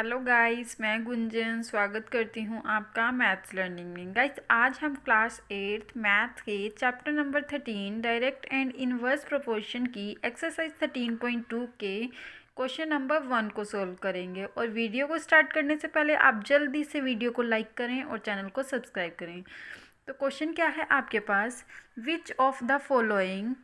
Hello guys, मैं गुंजन स्वागत करती हूँ आपका मैथ्स लर्निंग में। गाइस, आज हम क्लास 8 मैथ के chapter number 13 direct and inverse proportion की एक्सरसाइज 13.2 के क्वेश्चन नंबर 1 को सॉल्व करेंगे। और वीडियो को स्टार्ट करने से पहले आप जल्दी से वीडियो को लाइक करें और चैनल को सब्सक्राइब करें। तो क्वेश्चन क्या है आपके पास, which of the following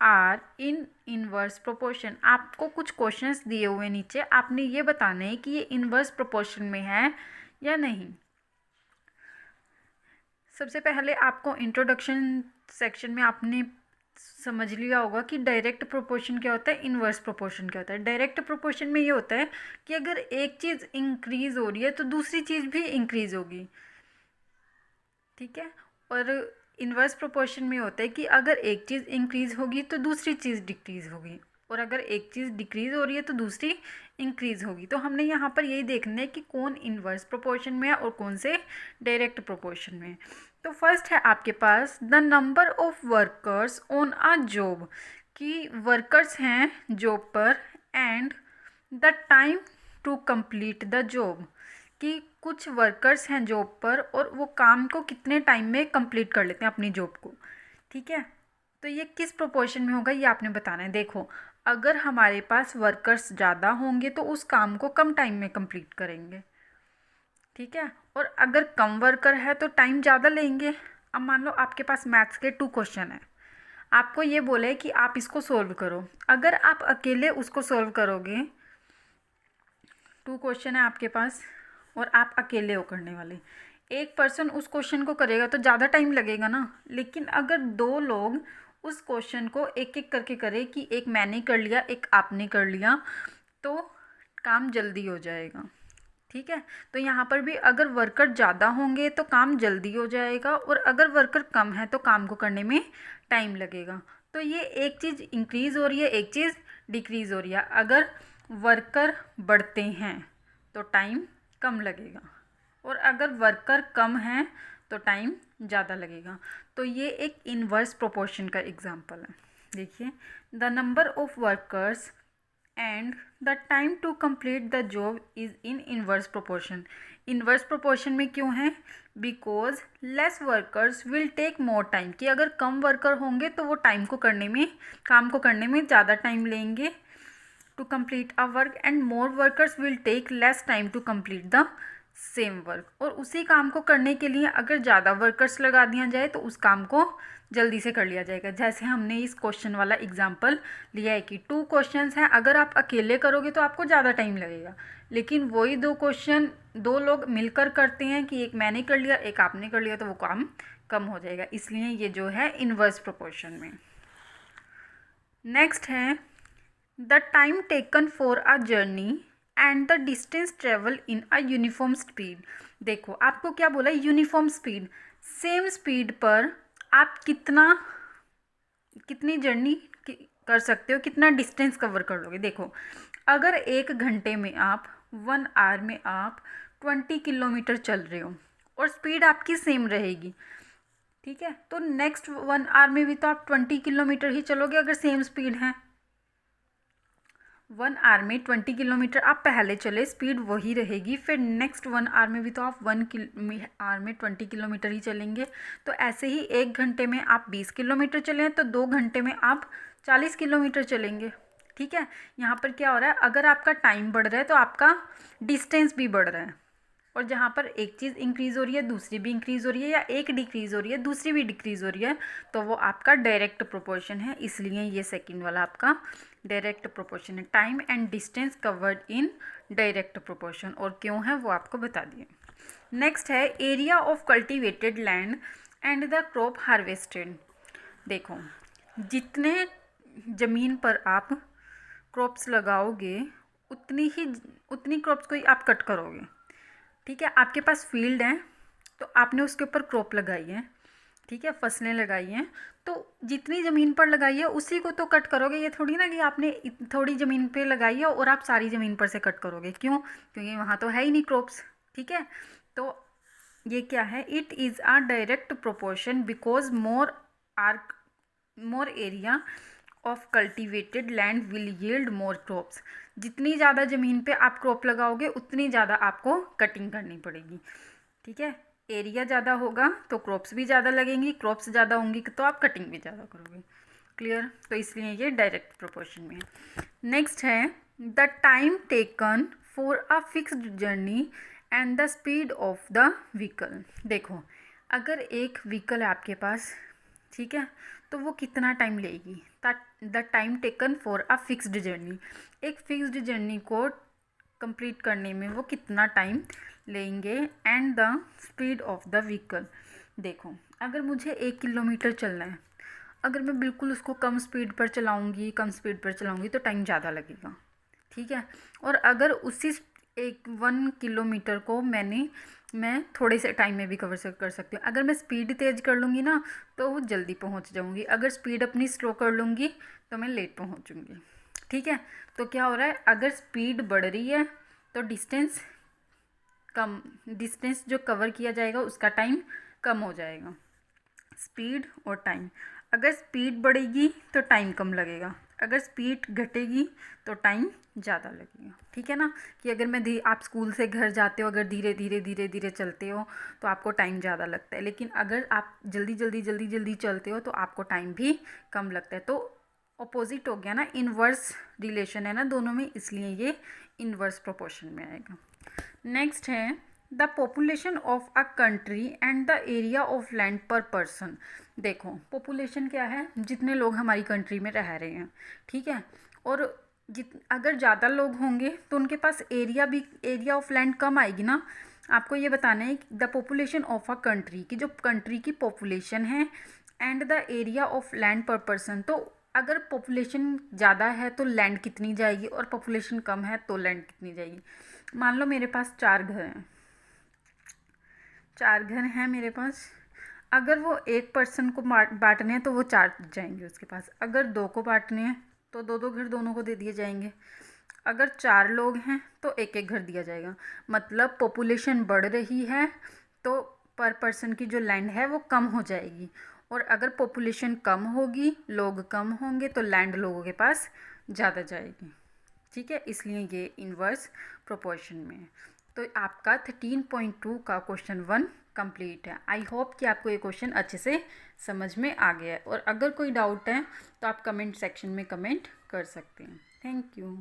are in inverse proportion. आपको कुछ क्वेश्चंस दिए हुए नीचे, आपने ये बताना है कि ये इनवर्स प्रोपोर्शन में है या नहीं। सबसे पहले आपको इंट्रोडक्शन सेक्शन में आपने समझ लिया होगा कि डायरेक्ट प्रोपोर्शन क्या होता है, इनवर्स प्रोपोर्शन क्या होता है। डायरेक्ट प्रोपोर्शन में ये होता है कि अगर एक चीज़ इंक्रीज़ हो रही है तो दूसरी चीज़ भी इंक्रीज़ होगी, ठीक है। और इन्वर्स प्रोपोर्शन में होता है कि अगर एक चीज़ इंक्रीज़ होगी तो दूसरी चीज़ डिक्रीज़ होगी, और अगर एक चीज़ डिक्रीज़ हो रही है तो दूसरी इंक्रीज़ होगी। तो हमने यहाँ पर यही देखना है कि कौन इन्वर्स प्रोपोर्शन में है और कौन से डायरेक्ट प्रोपोर्शन में है। तो फर्स्ट है आपके पास the number of workers on a job, कि वर्कर्स हैं जॉब पर, and the time to complete the job, कि कुछ वर्कर्स हैं जॉब पर और वो काम को कितने टाइम में कंप्लीट कर लेते हैं अपनी जॉब को, ठीक है। तो ये किस प्रोपोर्शन में होगा ये आपने बताना है। देखो, अगर हमारे पास वर्कर्स ज़्यादा होंगे तो उस काम को कम टाइम में कंप्लीट करेंगे, ठीक है। और अगर कम वर्कर है तो टाइम ज़्यादा लेंगे। अब मान लो आपके पास मैथ्स के 2 क्वेश्चन है, आपको ये बोले कि आप इसको सोल्व करो। अगर आप अकेले उसको सोल्व करोगे, 2 क्वेश्चन है आपके पास और आप अकेले हो करने वाले, एक पर्सन उस क्वेश्चन को करेगा तो ज़्यादा टाइम लगेगा ना। लेकिन अगर 2 लोग उस क्वेश्चन को एक एक करके करें, कि एक मैंने कर लिया एक आपने कर लिया, तो काम जल्दी हो जाएगा, ठीक है। तो यहाँ पर भी अगर वर्कर ज़्यादा होंगे तो काम जल्दी हो जाएगा, और अगर वर्कर कम है तो काम को करने में टाइम लगेगा। तो ये एक चीज़ इंक्रीज़ हो रही है, एक चीज़ डिक्रीज़ हो रही है। अगर वर्कर बढ़ते हैं तो टाइम कम लगेगा, और अगर वर्कर कम है तो टाइम ज़्यादा लगेगा। तो ये एक इनवर्स प्रोपोर्शन का एग्जांपल है। देखिए, the number of workers and the time to complete the job is in inverse proportion. Inverse proportion में क्यों है? Because less workers will take more time, कि अगर कम वर्कर होंगे तो वो काम को करने में ज़्यादा टाइम लेंगे to complete a work, and more workers will take less time to complete the same work। और उसी काम को करने के लिए अगर ज़्यादा वर्कर्स लगा दिया जाए तो उस काम को जल्दी से कर लिया जाएगा। जैसे हमने इस क्वेश्चन वाला एग्जांपल लिया है कि 2 क्वेश्चंस हैं, अगर आप अकेले करोगे तो आपको ज़्यादा टाइम लगेगा। लेकिन वही 2 क्वेश्चन 2 लोग मिलकर करते हैं, कि एक मैंने कर लिया एक आपने कर लिया, तो वो काम कम हो जाएगा। इसलिए ये जो है इनवर्स प्रोपोर्शन में। नेक्स्ट है the time taken for a journey and the distance travel in a uniform speed. देखो, आपको क्या बोला है, यूनिफॉर्म स्पीड। सेम स्पीड पर आप कितनी जर्नी कर सकते हो, कितना डिस्टेंस कवर कर लोगे। देखो, अगर 1 घंटे में आप 1 आवर में आप 20 किलोमीटर चल रहे हो और स्पीड आपकी सेम रहेगी, ठीक है, तो नेक्स्ट 1 आवर में भी तो आप 20 किलोमीटर ही चलोगे अगर सेम स्पीड है। 1 आवर में 20 किलोमीटर आप पहले चले, स्पीड वही रहेगी। फिर नेक्स्ट 1 आवर में भी तो आप 1 आवर में 20 किलोमीटर ही चलेंगे। तो ऐसे ही 1 घंटे में आप 20 किलोमीटर चलें तो 2 घंटे में आप 40 किलोमीटर चलेंगे, ठीक है। यहाँ पर क्या हो रहा है, अगर आपका टाइम बढ़ रहा है तो आपका डिस्टेंस भी बढ़ रहा है। और जहाँ पर एक चीज़ इंक्रीज़ हो रही है दूसरी भी इंक्रीज़ हो रही है, या एक डिक्रीज़ हो रही है दूसरी भी डिक्रीज़ हो रही है, तो वो आपका डायरेक्ट प्रोपोर्शन है। इसलिए ये सेकंड वाला आपका डायरेक्ट प्रोपोर्शन है। Time and distance covered in direct proportion, और क्यों है वो आपको बता दिए। नेक्स्ट है area of cultivated land and the crop harvested. देखो, जितने ज़मीन पर आप क्रॉप्स लगाओगे उतनी क्रॉप्स को ही आप कट करोगे, ठीक है। आपके पास फील्ड है तो आपने उसके ऊपर क्रॉप लगाई है, ठीक है, फसलें लगाई हैं, तो जितनी ज़मीन पर लगाई है उसी को तो कट करोगे। ये थोड़ी ना कि आपने थोड़ी ज़मीन पे लगाई है और आप सारी ज़मीन पर से कट करोगे। क्यों? क्योंकि वहाँ तो है ही नहीं क्रॉप्स, ठीक है। तो ये क्या है, it is a direct proportion because more area of cultivated land will yield more crops. जितनी ज़्यादा ज़मीन पे आप क्रॉप लगाओगे उतनी ज़्यादा आपको कटिंग करनी पड़ेगी, ठीक है। एरिया ज़्यादा होगा तो क्रॉप्स भी ज़्यादा लगेंगी, क्रॉप्स ज़्यादा होंगी तो आप कटिंग भी ज़्यादा करोगे। क्लियर? तो इसलिए ये डायरेक्ट प्रोपोर्शन में है। नेक्स्ट है the time taken for a fixed journey and the speed of the vehicle. देखो, अगर एक व्हीकल है आपके पास, ठीक है, तो वो कितना टाइम लेगी। The time taken for a fixed journey, एक फिक्स्ड जर्नी को कंप्लीट करने में वो कितना टाइम लेंगे। And the speed of the vehicle, देखो अगर मुझे 1 किलोमीटर चलना है, अगर मैं बिल्कुल उसको कम स्पीड पर चलाऊंगी तो टाइम ज़्यादा लगेगा, ठीक है। और अगर उसी 1 किलोमीटर को मैं थोड़े से टाइम में भी कर सकती हूँ। अगर मैं स्पीड तेज़ कर लूँगी ना तो वो जल्दी पहुँच जाऊँगी, अगर स्पीड अपनी स्लो कर लूँगी तो मैं लेट पहुँचूँगी, ठीक है। तो क्या हो रहा है, अगर स्पीड बढ़ रही है तो डिस्टेंस जो कवर किया जाएगा उसका टाइम कम हो जाएगा। स्पीड और टाइम, अगर स्पीड बढ़ेगी तो टाइम कम लगेगा, अगर स्पीड घटेगी तो टाइम ज़्यादा लगेगा, ठीक है ना। कि अगर आप स्कूल से घर जाते हो, अगर धीरे धीरे चलते हो तो आपको टाइम ज़्यादा लगता है, लेकिन अगर आप जल्दी चलते हो तो आपको टाइम भी कम लगता है। तो ऑपोजिट हो गया ना, इनवर्स रिलेशन है ना दोनों में, इसलिए ये इनवर्स प्रोपोर्शन में आएगा। नेक्स्ट है the population of a country and the area of land पर पर्सन। देखो पॉपुलेशन क्या है, जितने लोग हमारी कंट्री में रह रहे हैं, ठीक है। और अगर ज़्यादा लोग होंगे तो उनके पास एरिया ऑफ लैंड कम आएगी ना। आपको ये बताना है the population of a country की, जो कंट्री की पॉपुलेशन है, and the area of land पर पर्सन। तो अगर पॉपुलेशन ज़्यादा है तो लैंड कितनी जाएगी, और पॉपुलेशन कम है तो लैंड कितनी जाएगी। मान लो मेरे पास 4 घर हैं, 4 घर हैं मेरे पास। अगर वो एक पर्सन को बांटने हैं तो वो 4 जाएंगे उसके पास। अगर 2 को बांटने हैं तो 2 घर दोनों को दे दिए जाएंगे। अगर 4 लोग हैं तो एक घर दिया जाएगा। मतलब पॉपुलेशन बढ़ रही है तो पर पर्सन की जो लैंड है वो कम हो जाएगी, और अगर पॉपुलेशन कम होगी, लोग कम होंगे, तो लैंड लोगों के पास ज़्यादा जाएगी, ठीक है। इसलिए ये इन्वर्स प्रोपोर्शन में है। तो आपका 13.2 का क्वेश्चन 1 कंप्लीट है। आई होप कि आपको ये क्वेश्चन अच्छे से समझ में आ गया है, और अगर कोई डाउट है तो आप कमेंट सेक्शन में कमेंट कर सकते हैं। Thank you.